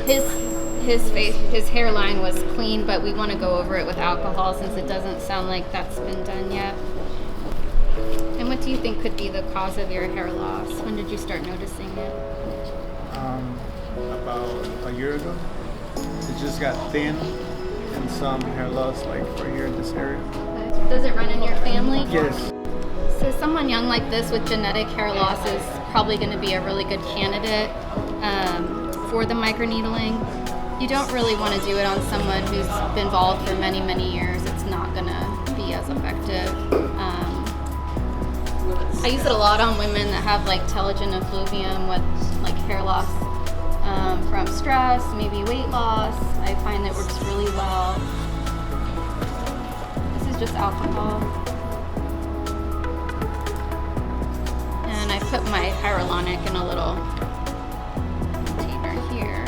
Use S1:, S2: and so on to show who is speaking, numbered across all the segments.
S1: his hairline was clean, but we want to go over it with alcohol since it doesn't sound like that's been done yet. And what do you think could be the cause of your hair loss? When did you start noticing it?
S2: About a year ago. It just got thin and some hair loss like right here in this area.
S1: Does it run in your family?
S2: Yes.
S1: So someone young like this with genetic hair loss is probably going to be a really good candidate for the microneedling. You don't really want to do it on someone who's been involved for many, many years. It's not going to be as effective. I use it a lot on women that have like telogen effluvium with like hair loss from stress, maybe weight loss. I find it works really well. This is just alcohol. And I put my hyaluronic in a little container here.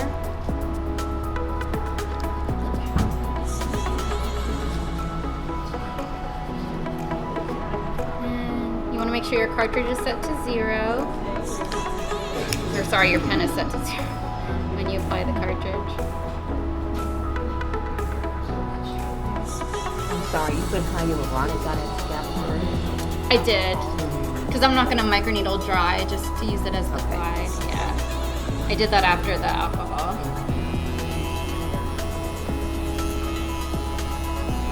S1: And you want to make sure your cartridge is set to 0. Or sorry, your pen is set to 0 when you apply the cartridge.
S3: I'm sorry, you put hyaluronic on it scalp already?
S1: I did. Because I'm not going to microneedle dry, just to use it as the guide. Yeah. I did that after the alcohol.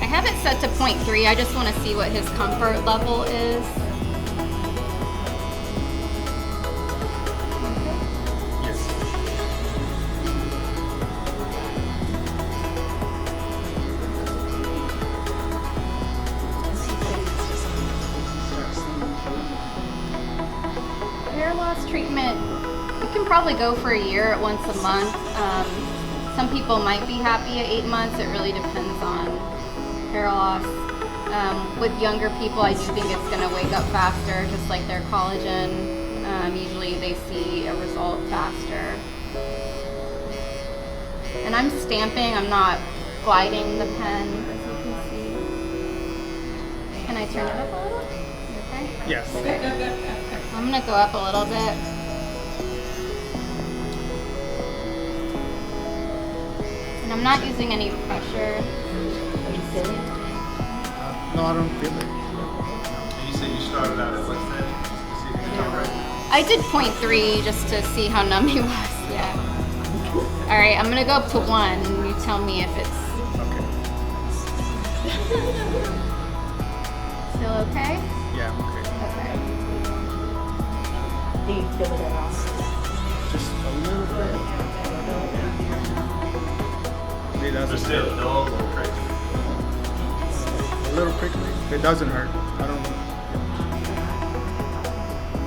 S1: I have it set to 0.3. I just want to see what his comfort level is.
S2: Yes.
S1: Hair loss treatment, you can probably go for a year at once a month. Some people might be happy at 8 months. It really depends on hair loss. With younger people, I do think it's going to wake up faster, just like their collagen. Usually they see a result faster. And I'm stamping, I'm not gliding the pen, as you can see. Can I turn it up a little? You okay?
S2: Yes.
S1: I'm gonna go up a little bit. And I'm not using any pressure.
S3: Are you feeling it?
S2: No, I don't feel it.
S4: And you said you started out at what setting? To see if you can right?
S1: I did 0.3 just to see how numb he was, yeah. All right, I'm gonna go up to 1 and you tell me if it's
S2: Okay.
S1: still okay?
S2: Yeah, I'm okay.
S1: Okay.
S3: Do you feel it at all?
S2: Just a little bit. It
S4: They're
S2: doesn't
S4: still
S2: hurt.
S4: dull or crazy.
S2: A little prickly. It doesn't hurt. I don't know.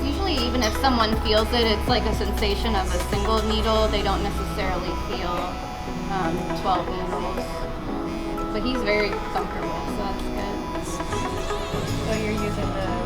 S1: Usually even if someone feels it, it's like a sensation of a single needle. They don't necessarily feel 12 needles. But he's very comfortable, so that's good.
S5: So you're using the